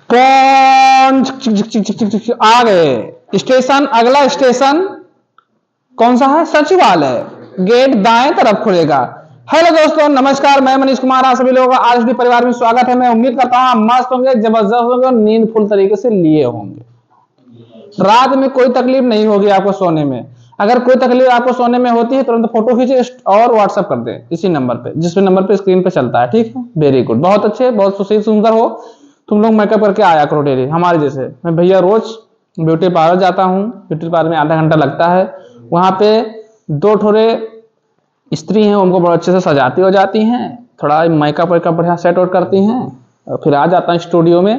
कौन आ गए स्टेशन। अगला स्टेशन कौन सा है? सचिवालय। गेट दाएं तरफ खुलेगा। हेलो दोस्तों, नमस्कार, मैं मनीष कुमार। आप सभी लोगों का आज भी परिवार में स्वागत है। मैं उम्मीद करता हूं आप मस्त होंगे, जबरदस्त होंगे और नींद फुल तरीके से लिए होंगे। रात में कोई तकलीफ नहीं होगी आपको सोने में। अगर कोई तकलीफ आपको सोने में होती है तुरंत फोटो खींचे और व्हाट्सएप कर दें इसी नंबर पे, जिस नंबर पे स्क्रीन पे चलता है। ठीक है, वेरी गुड, बहुत अच्छे, बहुत सुंदर हो तुम लोग। मेकअप करके आया करो डेली हमारे जैसे। मैं भैया रोज ब्यूटी पार्लर जाता हूँ। ब्यूटी पार्लर में आधा घंटा लगता है। वहां पे दो ठोरे स्त्री हैं, उनको बहुत अच्छे से सजाती हो जाती हैं, थोड़ा मेकअप वेकअप बढ़िया सेट आउट करती हैं, और फिर आ जाता हूँ स्टूडियो में।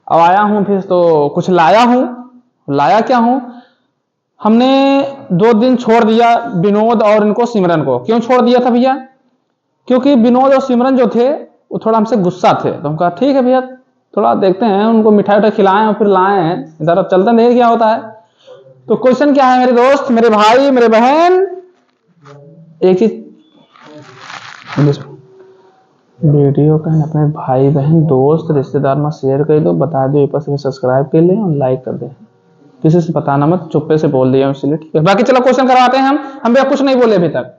अब आया हूँ फिर तो कुछ लाया हूँ। लाया क्या हूँ, हमने 2 दिन छोड़ दिया विनोद और इनको सिमरन को। क्यों छोड़ दिया था भैया? क्योंकि विनोद और सिमरन जो थे वो थोड़ा हमसे गुस्सा थे। तो हम कहा ठीक है भैया, थोड़ा देखते हैं, उनको मिठाई उठाई खिलाएं और फिर लाए हैं इधर। अब चलते नहीं क्या होता है। तो क्वेश्चन क्या है मेरे दोस्त, मेरे भाई, मेरे बहन, एक चीज वीडियो का अपने भाई बहन दोस्त रिश्तेदार में शेयर कर दो, बता दो, ऊपर से सब्सक्राइब कर ले और लाइक कर दे। किसी से बताना मत, चुप्पे से बोल दिया इसलिए, ठीक है। बाकी चलो क्वेश्चन करवाते हैं हम भैया कुछ नहीं बोले अभी तक।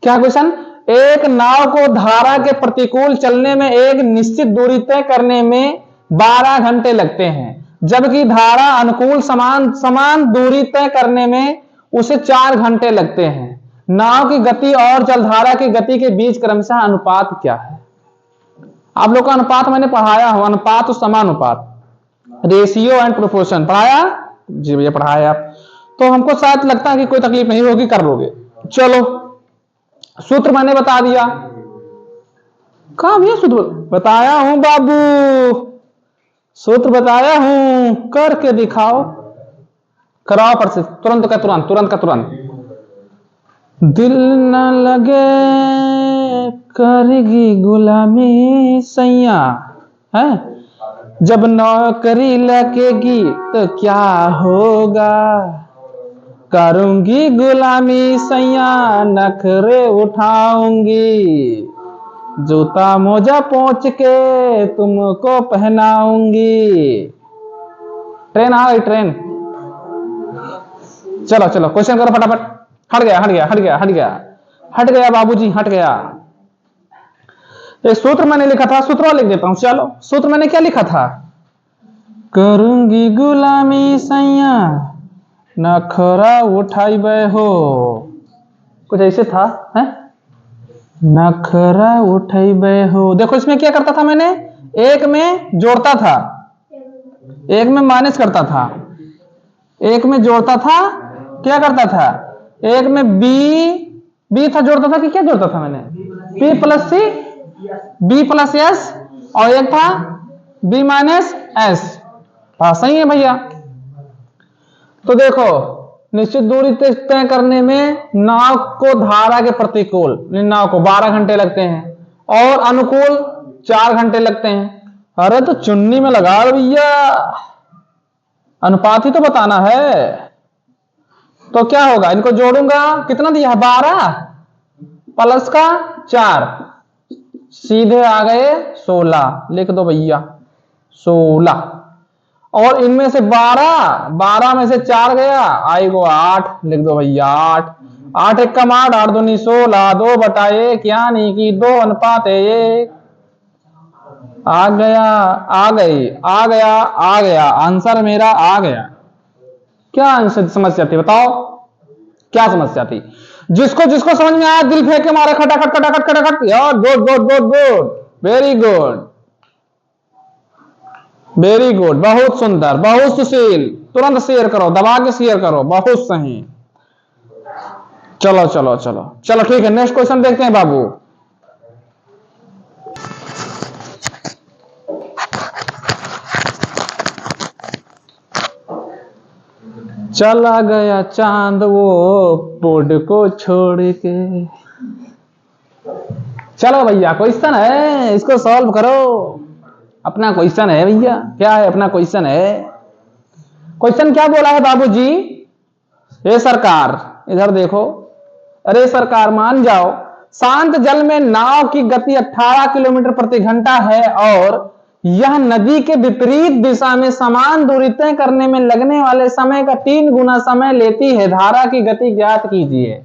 क्या क्वेश्चन? एक नाव को धारा के प्रतिकूल चलने में एक निश्चित दूरी तय करने में 12 घंटे लगते हैं, जबकि धारा अनुकूल समान दूरी तय करने में उसे 4 घंटे लगते हैं। नाव की गति और जलधारा की गति के बीच क्रमशः अनुपात क्या है? आप लोग का अनुपात मैंने पढ़ाया हो, अनुपात और समानुपात, रेशियो एंड प्रोपोर्शन पढ़ाया जी भैया, पढ़ाया आप। तो हमको शायद लगता है कि कोई तकलीफ नहीं होगी, कर लोगे। चलो, सूत्र मैंने बता दिया। कहां भैया सूत्र? बताया हूं बाबू, सूत्र बताया हूं, करके दिखाओ। कराओ पर से, तुरंत का तुरंत, तुरंत का तुरंत। दिल न लगे करेगी गुलामी सैया, है जब नौकरी लगेगी तो क्या होगा, करूंगी गुलामी सैया, नखरे उठाऊंगी, जूता मोजा पहुंच के तुमको पहनाऊंगी। ट्रेन आ गई, ट्रेन। चलो चलो क्वेश्चन करो फटाफट। हट गया हट गया हट गया हट गया हट गया बाबूजी, हट गया। एक सूत्र मैंने लिखा था, सूत्र लिख देता हूं। चलो, सूत्र मैंने क्या लिखा था? करूंगी गुलामी सैया, नखरा उठाइबे हो, कुछ ऐसे था, है? नखरा उठाइबे हो। देखो इसमें क्या करता था मैंने, एक में जोड़ता था, एक में माइनस करता था, एक में जोड़ता था, क्या करता था, एक में बी था जोड़ता था कि क्या जोड़ता था मैंने, बी प्लस सी, बी प्लस एस, और एक था बी माइनस एस। हाँ सही है भैया। तो देखो, निश्चित दूरी तय करने में नाव को धारा के प्रतिकूल, नाव को 12 घंटे लगते हैं और अनुकूल 4 घंटे लगते हैं। अरे तो चुन्नी में लगा भैया, अनुपात ही तो बताना है। तो क्या होगा, इनको जोड़ूंगा, कितना दिया है 12 प्लस का 4, सीधे आ गए 16। लिख दो भैया 16, और इनमें से 12 में से 4 गया, आई गो 8। लिख दो भैया 8, 8 एक कम 8, 8 दूनी 16, 2/1, यानी कि 2:1। आ गया, आ गई, आ गया, आ गया, आंसर मेरा आ गया। क्या आंसर समस्या थी बताओ, क्या समस्या थी? जिसको जिसको समझ में आया दिल फेंक के मारे, खटाखट खटाखट खटाखट। यार good good good good, very good very good, बहुत सुंदर, बहुत सुशील। तुरंत शेयर करो, दबा के शेयर करो, बहुत सही। चलो चलो चलो चलो, ठीक है, नेक्स्ट क्वेश्चन देखते हैं बाबू। चला गया चांद वो बोर्ड को छोड़ के। चलो भैया क्वेश्चन है, इसको सॉल्व करो। अपना क्वेश्चन है भैया, क्या है अपना क्वेश्चन है? क्वेश्चन क्या बोला है बाबूजी? ये सरकार इधर देखो, अरे सरकार मान जाओ, शांत जल में नाव की गति 18 किलोमीटर प्रति घंटा है और यह नदी के विपरीत दिशा में समान दूरी तय करने में लगने वाले समय का 3 गुना समय लेती है। धारा की गति ज्ञात कीजिए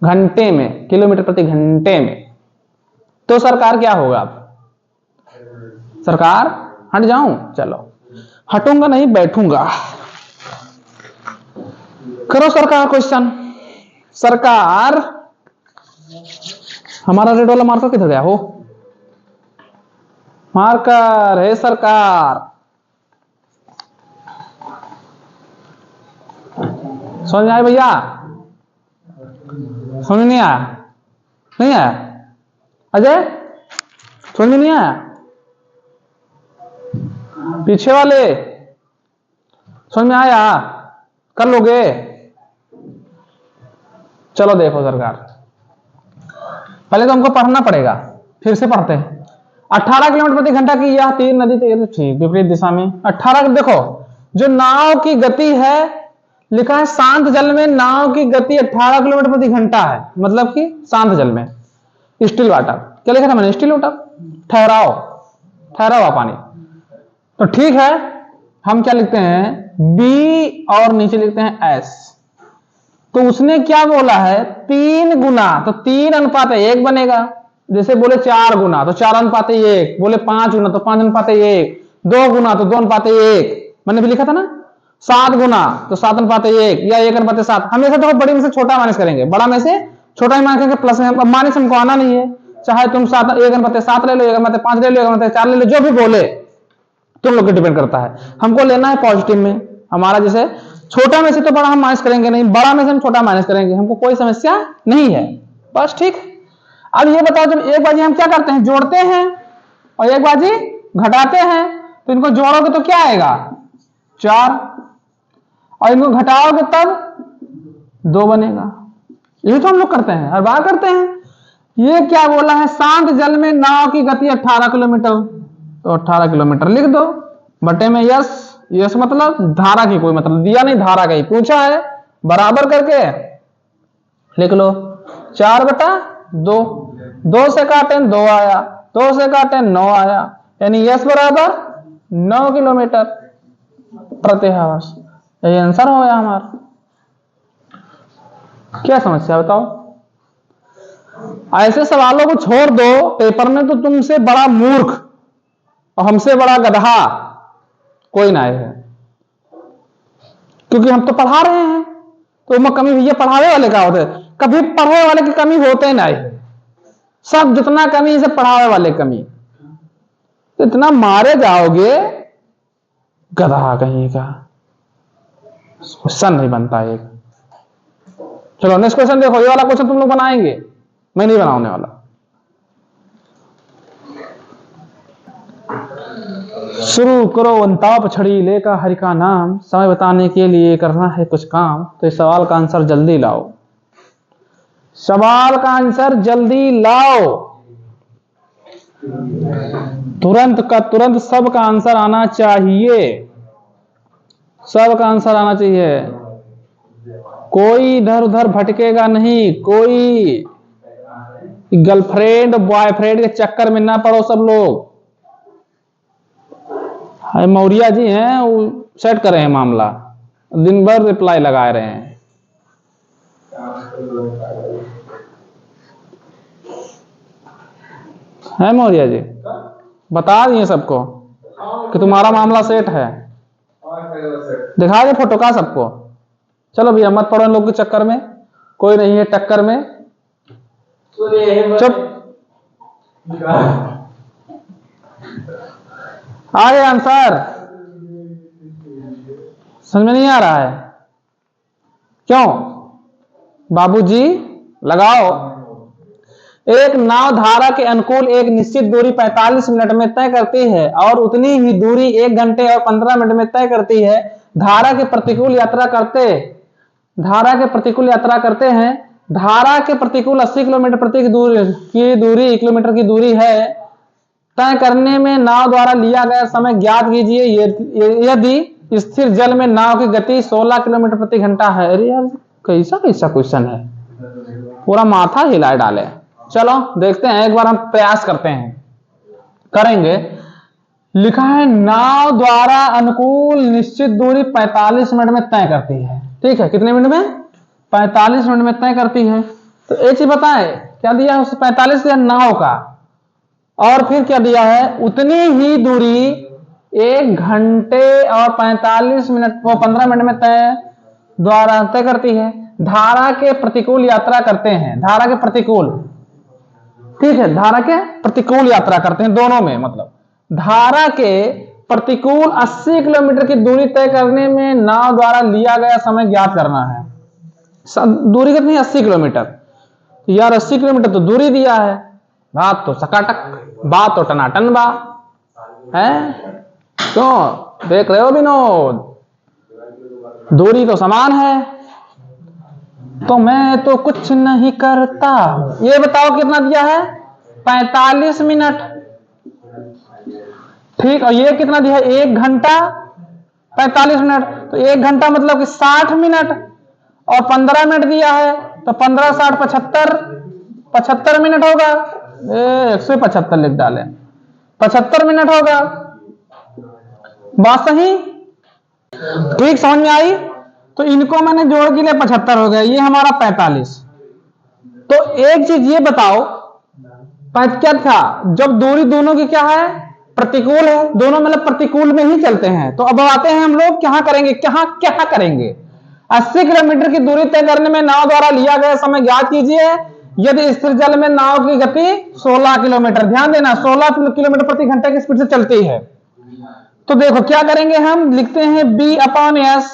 घंटे में, किलोमीटर प्रति घंटे में। तो सरकार क्या होगा? सरकार हट जाऊं? चलो हटूंगा नहीं, बैठूंगा। करो सरकार क्वेश्चन। सरकार, हमारा रेड वाला मार्कर किधर गया हो? मार्कर है सरकार। समझ में आए भैया? समझ नहीं आया? नहीं आया? अजय समझ में नहीं आया? पीछे वाले समझ में आया? कर लोगे? चलो देखो सरकार, पहले तो हमको पढ़ना पड़ेगा, फिर से पढ़ते हैं। 18 किलोमीटर प्रति घंटा की यह 3 नदी, ठीक विपरीत दिशा में 18। देखो जो नाव की गति है, लिखा है शांत जल में नाव की गति 18 किलोमीटर प्रति घंटा है, मतलब कि शांत जल में। स्टिल वाटर, क्या लिखा था मैंने? स्टिल वाटर, ठहरा हुआ पानी। तो ठीक है, हम क्या लिखते हैं? बी और नीचे लिखते हैं एस। तो उसने क्या बोला है? 3 गुना, तो 3:1 बनेगा। जैसे बोले 4 गुना तो 4:1, बोले 5 गुना तो 5:1, 2 गुना तो 2:1। मैंने भी लिखा था ना 7 गुना तो 7:1 या 1:7। हमेशा तो बड़ी में से छोटा माइनस करेंगे, बड़ा में से छोटा ही माइनस करेंगे, प्लस में। अब माइनस हमको आना नहीं है, चाहे तुम 1:7 ले लो, 1:5 ले लो, 1:4 ले लो, जो भी बोले तुम लोग को डिपेंड करता है। हमको लेना है पॉजिटिव में। हमारा जैसे छोटा में से तो बड़ा हम माइनस करेंगे नहीं, बड़ा में से हम छोटा माइनस करेंगे, हमको कोई समस्या नहीं है, बस ठीक। अब ये बताओ, जब एक बाजी हम क्या करते हैं? जोड़ते हैं, और एक बाजी घटाते हैं, तो इनको जोड़ोगे तो क्या आएगा? 4, और इनको घटाओगे तब 2 बनेगा। ये तो हम लोग करते हैं, हर बार करते हैं। ये क्या बोला है? शांत जल में नाव की गति 18 किलोमीटर, तो 18 किलोमीटर लिख दो, बटे में यस। यस मतलब धारा की कोई मतलब दिया नहीं, धारा का ही पूछा है, बराबर करके लिख लो। 4/2, 2 से काटे 2 आया, 2 से काटे 9 आया, यानी यस बराबर 9 किलोमीटर प्रति आवर्स। यही आंसर हो गया हमारा। क्या समस्या बताओ? ऐसे सवालों को छोड़ दो पेपर में, तो तुमसे बड़ा मूर्ख और हमसे बड़ा गधा कोई ना है, क्योंकि हम तो पढ़ा रहे हैं। तो मैं कमी भैया पढ़ावे वाले का होते, कभी पढ़े वाले की कमी होते ना है। सब जितना कमी से पढ़ावे वाले कमी, तो इतना मारे जाओगे गधा कहीं का, क्वेश्चन नहीं बनता एक। चलो नेक्स्ट क्वेश्चन देखो। ये वाला क्वेश्चन तुम लोग बनाएंगे, मैं नहीं बनाने वाला। शुरू करो अंताप छड़ी लेकर हरि का नाम, समय बताने के लिए करना है कुछ काम। तो इस सवाल का आंसर जल्दी लाओ, सवाल का आंसर जल्दी लाओ, तुरंत का तुरंत। सबका आंसर आना चाहिए, सबका आंसर आना चाहिए, कोई इधर उधर भटकेगा नहीं, कोई गर्लफ्रेंड बॉयफ्रेंड के चक्कर में ना पड़ो सब लोग। मौर्या जी हैं, वो सेट कर रहे हैं मामला, दिन भर रिप्लाई लगा रहे हैं। है मौर्या जी, बता दिए सबको कि तुम्हारा मामला सेट है, दिखा दे फोटो का सबको। चलो भैया मत पड़ो इन लोग के चक्कर में, कोई नहीं है टक्कर में। चुप, आगे आंसर समझ में नहीं आ रहा है क्यों? बाबूजी लगाओ। एक नाव धारा के अनुकूल एक निश्चित दूरी 45 मिनट में तय करती है और उतनी ही दूरी 1 घंटे और 15 मिनट में तय करती है। धारा के प्रतिकूल यात्रा करते हैं, धारा के प्रतिकूल 80 किलोमीटर प्रति दूरी किलोमीटर की दूरी है। तय करने में नाव द्वारा लिया गया समय ज्ञात कीजिए यदि स्थिर जल में नाव की गति 16 किलोमीटर प्रति घंटा है। अरे यार कैसा क्वेश्चन है, पूरा माथा हिला डाले। चलो देखते हैं, एक बार हम प्रयास करते हैं, करेंगे। लिखा है नाव द्वारा अनुकूल निश्चित दूरी 45 मिनट में तय करती है। ठीक है, कितने मिनट में? 45 मिनट में तय करती है। तो एक चीज बताए, क्या दिया है? 45 दिया नाव का, और फिर क्या दिया है? उतनी ही दूरी 1 घंटे और 45 मिनट वो 15 मिनट में द्वारा तय करती है। धारा के प्रतिकूल यात्रा करते हैं, धारा के प्रतिकूल, ठीक है, धारा के प्रतिकूल यात्रा करते हैं दोनों में, मतलब धारा के प्रतिकूल 80 किलोमीटर की दूरी तय करने में नाव द्वारा लिया गया समय ज्ञात करना है। दूरी कितनी? 80 किलोमीटर। तो यार 80 किलोमीटर तो दूरी दिया है, बात तो सकाटक, बात तो टनाटन बा है। क्यों देख रहे हो विनोद? दूरी तो समान है, तो मैं तो कुछ नहीं करता। ये बताओ कितना दिया है? 45 मिनट। ठीक, और ये कितना दिया है? 1 घंटा 45 मिनट। तो 1 घंटा मतलब कि 60 मिनट, और 15 मिनट दिया है, तो 15 60 75 मिनट होगा। 175 लिख डाले, 75 मिनट होगा। बात सही? ठीक, समझ में आई? तो इनको मैंने जोड़ के लिए 75 हो गया, ये हमारा 45। तो एक चीज ये बताओ, क्या था? जब दूरी दोनों की क्या है? प्रतिकूल है, दोनों मतलब प्रतिकूल में ही चलते हैं। तो अब आते हैं हम लोग क्या करेंगे, क्या करेंगे? 80 किलोमीटर की दूरी तय करने में नाव द्वारा लिया गया समय ज्ञात कीजिए यदि स्थिर जल में नाव की गति 16 किलोमीटर। ध्यान देना, 16 किलोमीटर प्रति घंटे की स्पीड से चलती है। तो देखो क्या करेंगे, हम लिखते हैं B/S।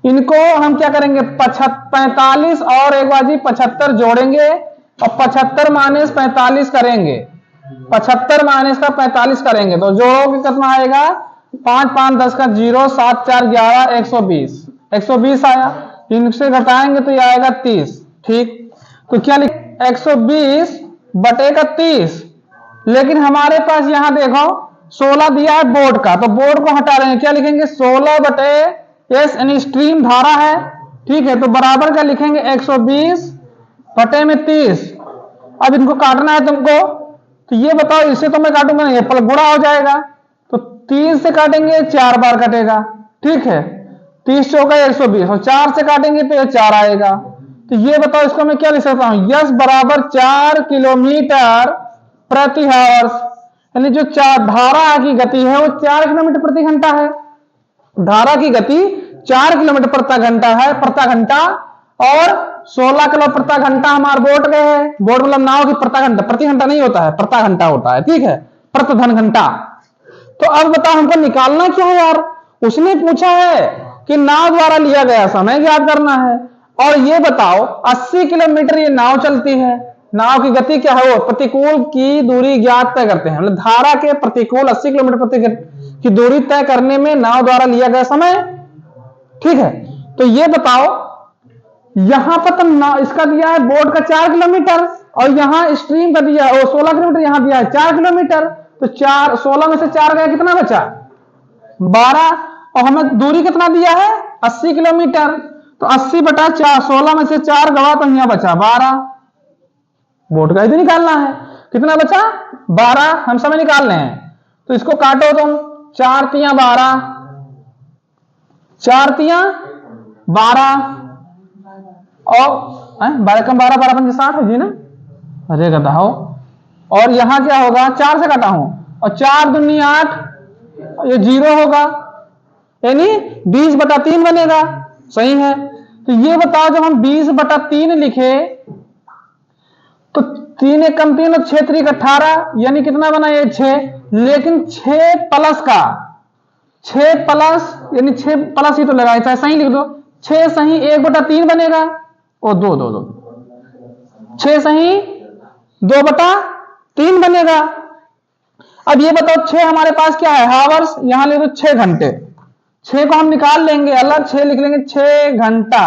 इनको हम क्या करेंगे? 45 और एक बार जी 75 जोड़ेंगे, और 75 माइनस 45 करेंगे, 75 माइनस का 45 करेंगे, तो जोड़ोगे कितना आएगा? 5 5 10 का 0, 7 4 11, 120 आया। इनसे घटाएंगे तो ये आएगा 30। ठीक, तो क्या लिख 120 बटे का 30। लेकिन हमारे पास यहां देखो 16 दिया है बोर्ड का, तो बोर्ड को हटा रहे हैं, क्या लिखेंगे? 16 बटे S यानी स्ट्रीम धारा है। ठीक है, तो बराबर क्या लिखेंगे? 120 बटे में 30। अब इनको काटना है तुमको, तो ये बताओ, इससे तो मैं काटूंगा नहीं, पल गुणा हो जाएगा, तो 3 से काटेंगे 4 बार कटेगा। ठीक है, 30 चौका 120, और 4 से काटेंगे तो ये 4 आएगा। तो ये बताओ, इसको मैं क्या लिख सकता हूं? यस बराबर 4 किलोमीटर प्रति आवर्स, यानी जो धारा की गति है वो 4 किलोमीटर प्रति घंटा है। धारा की गति 4 किलोमीटर प्रति घंटा, और 16 किलो प्रति घंटा हमारे बोट गए हैं। बोट मतलब नाव की प्रति घंटा नहीं होता है, प्रति घंटा होता है। ठीक है, प्रति धन घंटा। तो अब बताओ हमको निकालना क्या है यार? उसने पूछा है कि नाव द्वारा लिया गया समय ज्ञात करना है, और ये बताओ 80 किलोमीटर ये नाव चलती है, नाव की गति क्या है? वो प्रतिकूल की दूरी ज्ञात तय करते हैं, मतलब धारा के प्रतिकूल 80 किलोमीटर प्रति की दूरी तय करने में नाव द्वारा लिया गया समय। ठीक है, तो ये बताओ, यहां पर तो इसका दिया है बोर्ड का 4 किलोमीटर, और यहां स्ट्रीम का दिया है 16 किलोमीटर, यहां दिया है 4 किलोमीटर। तो 16 में से 4 गया, कितना बचा? 12। और हमें दूरी कितना दिया है? 80 किलोमीटर। तो 80 बटा 4, 16 में से 4 गवा, तो यहां बचा 12। बोर्ड का इधर निकालना है, कितना बचा? 12 हम समय निकाल रहे हैं। तो इसको काटो तुम, 4 तियां 12, 4 तियां 12, और 12 कम 12, 12 पंजे 60 है जी ना? अरे गधा हो। और यहां क्या होगा? 4 से काटा हूं, और 4 दूनी 8, ये 0 होगा, यानी 20 बटा 3 बनेगा। सही है। तो ये बताओ, जब हम 20 बटा 3 लिखे, तो 3 1 कम 3 और 6 3 18, यानी कितना बना? ये 6। लेकिन 6 प्लस का 6 प्लस, यानी 6 प्लस ही तो लगाए, चाहे सही लिख दो। 6 सही 1 बटा 3 बनेगा, और 2 2 2, 6 सही 2 बटा 3 बनेगा। अब ये बताओ 6 हमारे पास क्या है? हावर्स। यहां ले दो 6 घंटे, 6 को हम निकाल लेंगे अलग, 6 लिख लेंगे, 6 घंटा।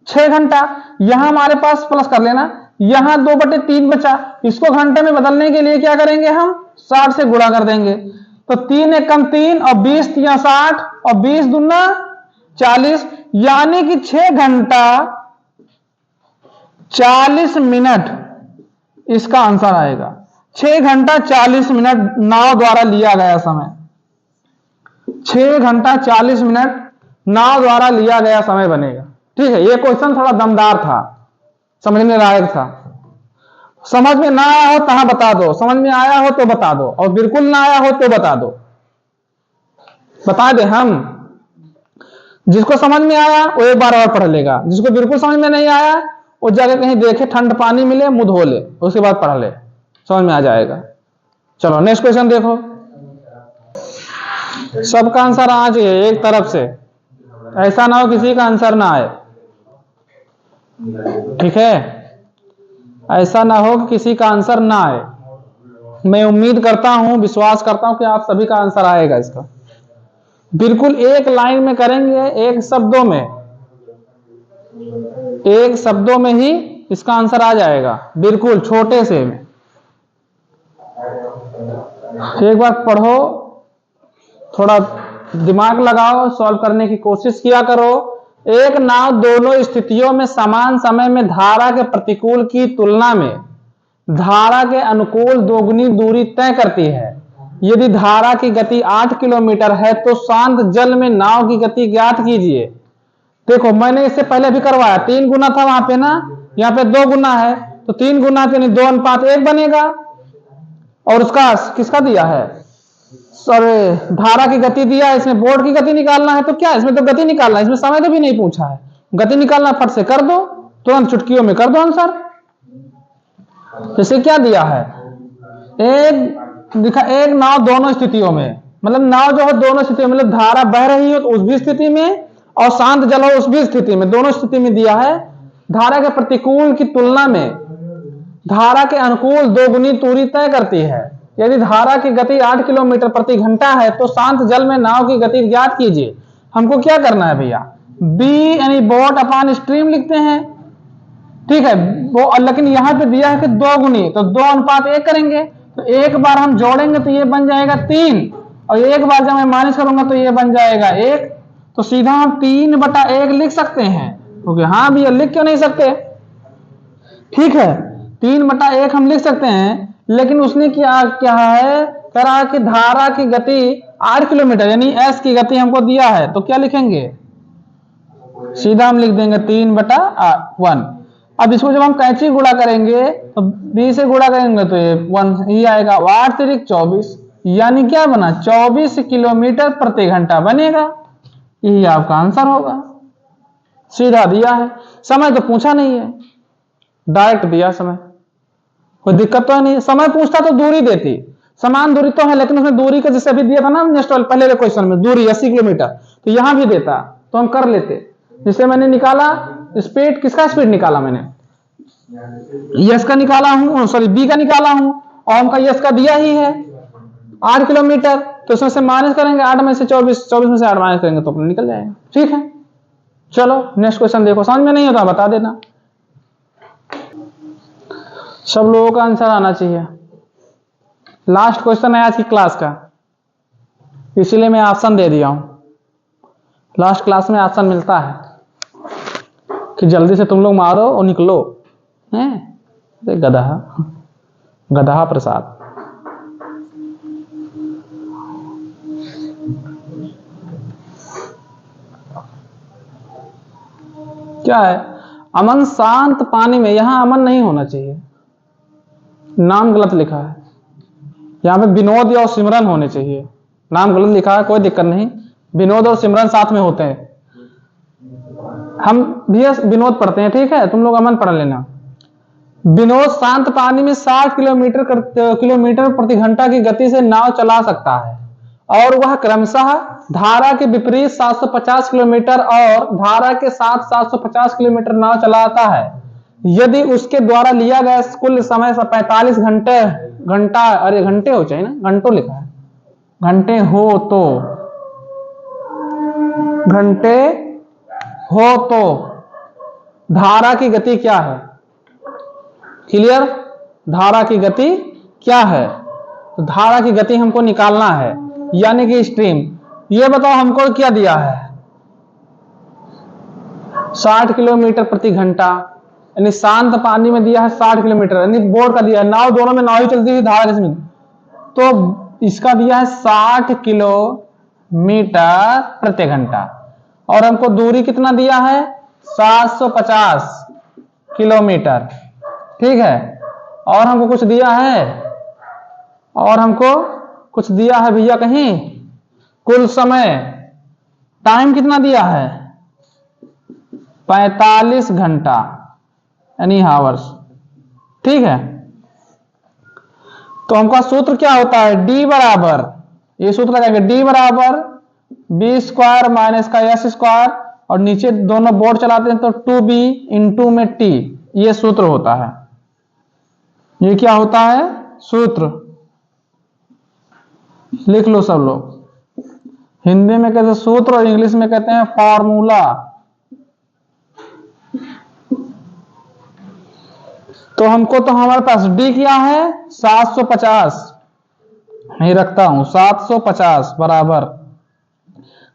6 घंटा यहां हमारे पास प्लस कर लेना, यहां 2 बटे 3 बचा। इसको घंटे में बदलने के लिए क्या करेंगे? हम 60 से गुणा कर देंगे। तो 3 1 कम 3, और 20 तिया 60, और 20 दूना 40, यानी कि 6 घंटा 40 मिनट इसका आंसर आएगा। 6 घंटा 40 मिनट नाव द्वारा लिया गया समय, 6 घंटा 40 मिनट नाव द्वारा लिया गया समय बनेगा। ठीक है, ये क्वेश्चन थोड़ा दमदार था, समझने लायक था। समझ में ना आया हो तहां बता दो, समझ में आया हो तो बता दो, और बिल्कुल ना आया हो तो बता दो, बता दे हम। जिसको समझ में आया वो एक बार और पढ़ लेगा, जिसको बिल्कुल समझ में नहीं आया वो जगह कहीं देखे, ठंड पानी मिले, मुंह धो ले, उसके बाद पढ़ ले, समझ में आ जाएगा। चलो नेक्स्ट क्वेश्चन देखो। सबका आंसर आ चाहिए एक तरफ से, ऐसा ना हो किसी का आंसर ना आए। ठीक है, ऐसा ना हो कि किसी का आंसर ना आए। मैं उम्मीद करता हूं, विश्वास करता हूं कि आप सभी का आंसर आएगा इसका। बिल्कुल एक लाइन में करेंगे, एक शब्दों में, एक शब्दों में ही इसका आंसर आ जाएगा, बिल्कुल छोटे से में। एक बार पढ़ो, थोड़ा दिमाग लगाओ, सॉल्व करने की कोशिश किया करो। एक नाव दोनों स्थितियों में समान समय में धारा के प्रतिकूल की तुलना में धारा के अनुकूल दोगुनी दूरी तय करती है। यदि धारा की गति 8 किलोमीटर है तो शांत जल में नाव की गति ज्ञात कीजिए। देखो मैंने इससे पहले भी करवाया, 3 गुना था वहां पे ना, यहाँ पे 2 गुना है, तो 3 गुना यानी 2:1 बनेगा। और उसका किसका दिया है, सर धारा की गति दिया है, इसमें बोर्ड की गति निकालना है, तो क्या इसमें तो गति निकालना है, इसमें समय तो भी नहीं पूछा है। गति निकालना फट से कर दो, तुरंत चुटकियों में कर दो आंसर। जैसे क्या दिया है, एक नाव दोनों स्थितियों में, मतलब नाव जो है दोनों स्थितियों में, मतलब धारा बह रही हो तो उस भी स्थिति में और शांत जल हो उस भी स्थिति में, दोनों स्थिति में दिया है। धारा के प्रतिकूल की तुलना में धारा के अनुकूल दोगुनी दूरी तय करती है। यदि धारा की गति 8 किलोमीटर प्रति घंटा है तो शांत जल में नाव की गति ज्ञात कीजिए। हमको क्या करना है भैया, बी यानी बोट अपॉन स्ट्रीम लिखते हैं। ठीक है, वो लेकिन यहां पे दिया है कि 2 गुनी, तो 2:1 करेंगे, तो एक बार हम जोड़ेंगे तो ये बन जाएगा 3, और एक बार जब मैं माइनस करूंगा तो ये बन जाएगा 1, तो सीधा हम 3/1 लिख सकते हैं। क्योंकि हाँ भैया, लिख क्यों नहीं सकते, ठीक है 3/1 हम लिख सकते हैं। लेकिन उसने क्या है, कह रहा है कि धारा की गति 8 किलोमीटर यानी एस की गति हमको दिया है, तो क्या लिखेंगे, सीधा हम लिख देंगे 3/1। अब इसको जब हम कैंची गुणा करेंगे तो बी से गुणा करेंगे तो ये 1 ही आएगा, 8 तिरिक 24, यानी क्या बना 24 किलोमीटर प्रति घंटा बनेगा। यही आपका आंसर होगा, सीधा दिया है। समय तो पूछा नहीं है, डायरेक्ट दिया समय, कोई दिक्कत तो नहीं। समय पूछता तो दूरी देती, समान दूरी तो है, लेकिन उसमें दूरी का जैसे अभी दिया था ना नेक्स्ट वाले पहले क्वेश्चन में, दूरी 80 किलोमीटर, तो यहां भी देता तो हम कर लेते। जिससे मैंने निकाला स्पीड, किसका स्पीड निकाला मैंने, यस का निकाला हूं, सॉरी बी का निकाला हूं, और हमका यस का दिया ही है 8 किलोमीटर, तो इसमें से माइनस करेंगे 8 में से 24, 24 में से 8 माइनस करेंगे तो अपना निकल जाएगा। ठीक है, चलो नेक्स्ट क्वेश्चन देखो, समझ में नहीं होता बता देना। सब लोगों का आंसर आना चाहिए। लास्ट क्वेश्चन है आज की क्लास का, इसीलिए मैं ऑप्शन दे दिया हूं। लास्ट क्लास में ऑप्शन मिलता है कि जल्दी से तुम लोग मारो और निकलो, हैं गधा प्रसाद। क्या है, अमन शांत पानी में, यहां अमन नहीं होना चाहिए, नाम गलत लिखा है। यहां पे विनोद या सिमरन होने चाहिए, नाम गलत लिखा है, कोई दिक्कत नहीं, विनोद और सिमरन साथ में होते हैं। हम भी विनोद पढ़ते हैं, ठीक है, तुम लोग अमन पढ़ लेना। विनोद शांत पानी में 60 किलोमीटर प्रति घंटा की गति से नाव चला सकता है, और वह क्रमशः धारा के विपरीत 750 किलोमीटर और धारा के साथ 750 किलोमीटर नाव चलाता है। यदि उसके द्वारा लिया गया कुल समय 45 घंटा, अरे घंटे हो चाहिए ना, घंटों लिखा है, घंटे हो तो धारा की गति क्या है, क्लियर, धारा की गति क्या है, तो धारा की गति हमको निकालना है, यानी कि स्ट्रीम। ये बताओ हमको क्या दिया है, 60 किलोमीटर प्रति घंटा, यानी शांत पानी में दिया है 60 किलोमीटर, यानी बोर्ड का दिया है, नाव दोनों में नाव ही चलती है धारा जिसमें, तो इसका दिया है 60 किलोमीटर प्रति घंटा। और हमको दूरी कितना दिया है 750 किलोमीटर, ठीक है। और हमको कुछ दिया है, और हमको कुछ दिया है भैया कहीं, कुल समय टाइम कितना दिया है 45 घंटा यानी हावर्स, ठीक है। तो हमका सूत्र क्या होता है, डी बराबर, ये सूत्र लगाएंगे, डी बराबर बी स्क्वायर माइनस का एस स्क्वायर, और नीचे दोनों बोर्ड चलाते हैं तो 2b इंटू में टी, ये सूत्र होता है। ये क्या होता है सूत्र, लिख लो सब लोग। हिंदी में कहते हैं सूत्र और इंग्लिश में कहते हैं फॉर्मूला। तो हमको तो हमारे पास डी क्या है 750, नहीं रखता हूं 750 बराबर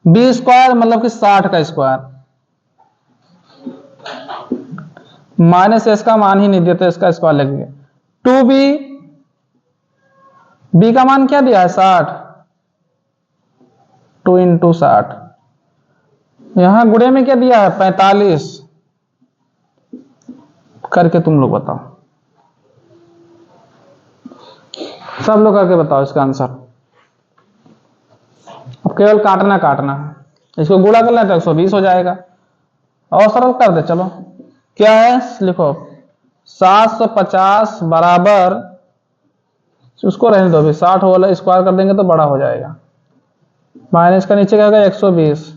बी स्क्वायर मतलब कि 60 का स्क्वायर, माइनस इसका मान ही नहीं देते, इसका स्क्वायर लगेगा 2b, बी का मान क्या दिया है 60, 2 इंटू 60, यहां गुणे में क्या दिया है 45, करके तुम लोग बताओ, सब लोग करके बताओ इसका आंसर। अब केवल काटना है, इसको गुणा कर लें तो 120 हो जाएगा, और सरल कर दे चलो, क्या है लिखो 750 बराबर, उसको रहने दो, 60 वाला स्क्वायर कर देंगे तो बड़ा हो जाएगा, माइनस का नीचे क्या होगा 120,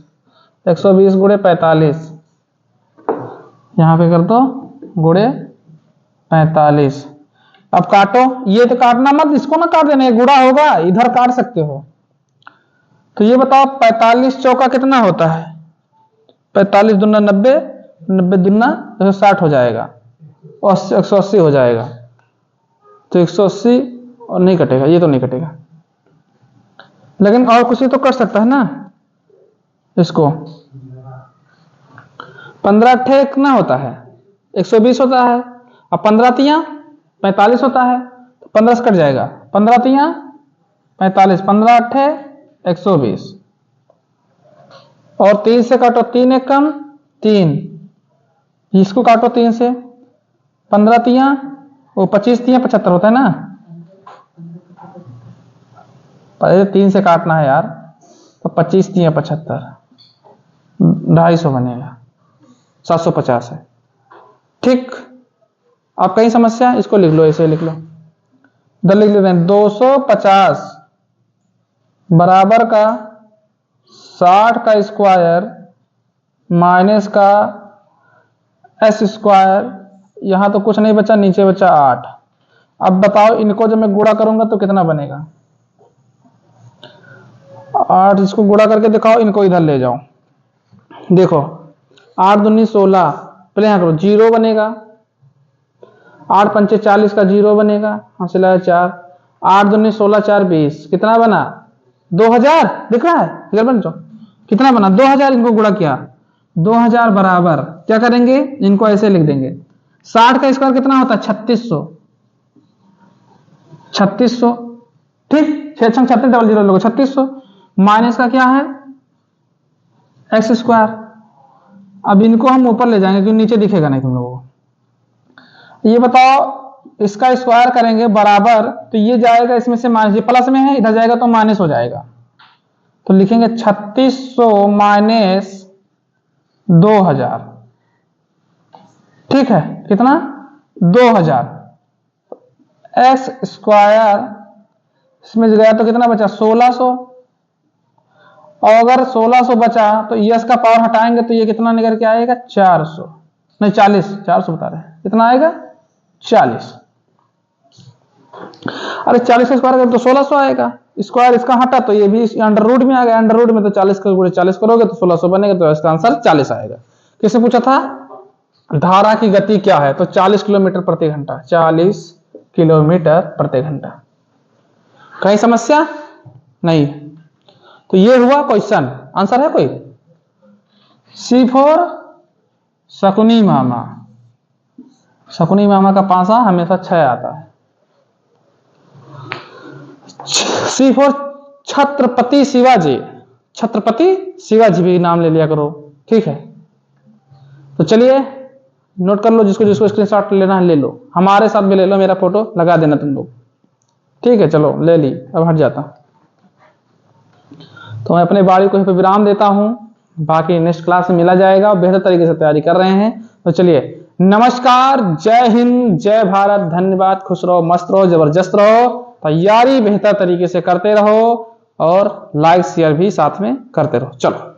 120 गुणे 45, यहां पे कर दो गुणे 45। अब काटो, ये तो काटना मत, इसको ना काट देना, गुणा होगा, इधर काट सकते हो। तो ये बताओ 45 चौका कितना होता है, 45 दूना 90, 90 दूना 160 हो जाएगा, 180 हो जाएगा, तो 180 और नहीं कटेगा, ये तो नहीं कटेगा, लेकिन और कुछ ही तो कर सकता है ना इसको। 15 अट्ठे कितना होता है 120 होता है, अब 15 तिया 45 होता है, 15 से कट जाएगा, 15 तिया 45, 15 अट्ठे 120, और 3 से काटो, 3 एक कम 3, इसको काटो 3 से, 15 तिया वो 25 तिया 75 होता है ना, पहले 3 से काटना है यार, तो 25 तिया 75, 250 बनेगा, 750 है, ठीक। आप कहीं समस्या, इसको लिख लो, ऐसे लिख लो, इधर लिख लेते हैं 250 बराबर का 60 का स्क्वायर माइनस का एस स्क्वायर, यहां तो कुछ नहीं बचा, नीचे बचा 8। अब बताओ इनको जब मैं गुणा करूंगा तो कितना बनेगा 8, इसको गुणा करके दिखाओ, इनको इधर ले जाओ, देखो 8 दूनी 16, पहले यहां करो, 0 बनेगा, 8 पंचे 40 का 0 बनेगा, हासिल है 4, 8 दूनी 16 4 20, कितना बना 2000, दिख रहा है इधर बन जाओ, कितना बना 2000, इनको गुणा किया 2000 बराबर क्या करेंगे, इनको ऐसे लिख देंगे, 60 का स्क्वायर कितना होता है 3600, 3600, ठीक, 6 छंग 36 डबल 0 लोग 3600, माइनस का क्या है एक्स स्क्वायर। अब इनको हम ऊपर ले जाएंगे क्योंकि नीचे दिखेगा नहीं तुम लोगों को। ये बताओ इसका स्क्वायर करेंगे बराबर, तो ये जाएगा इसमें से माइनस, ये प्लस में है, इधर जाएगा तो माइनस हो जाएगा, तो लिखेंगे 3600 माइनस 2000, ठीक है, कितना 2000, एक्स स्क्वायर इसमें गया तो कितना बचा 1600, और अगर 1600 बचा तो यस का पावर हटाएंगे तो ये कितना निकल के आएगा 400, नहीं 40, 400 बता रहे हैं, कितना आएगा 40, अरे 40 का स्क्वायर करें तो 1600 आएगा, स्क्वायर इसका हटा तो ये भी अंडर रूट में आ गया, अंडर रूट में तो 40 का गुणे 40 करोगे तो 1600 बनेगा, तो इसका आंसर 40 आएगा। किससे पूछा था, धारा की गति क्या है, तो 40 किलोमीटर प्रति घंटा, 40 किलोमीटर प्रति घंटा। कहीं समस्या नहीं, तो ये हुआ क्वेश्चन, आंसर है कोई, सी फॉर शकुनी मामा, शकुनी मामा का पासा हमेशा 6 आता है। सी फॉर छत्रपति शिवाजी, छत्रपति शिवाजी भी नाम ले लिया करो, ठीक है। तो चलिए नोट कर लो, जिसको जिसको स्क्रीनशॉट लेना है ले लो, हमारे साथ भी ले लो, मेरा फोटो लगा देना तुम लोग, ठीक है। चलो ले ली, अब हट जाता हूं। तो मैं अपने बाड़ी को यहीं पे विराम देता हूं, बाकी नेक्स्ट क्लास में मिला जाएगा, बेहतर तरीके से तैयारी कर रहे हैं। तो चलिए नमस्कार, जय हिंद, जय भारत, धन्यवाद, खुश रहो, मस्त रहो, जबरदस्त रहो, तैयारी बेहतर तरीके से करते रहो और लाइक शेयर भी साथ में करते रहो। चलो।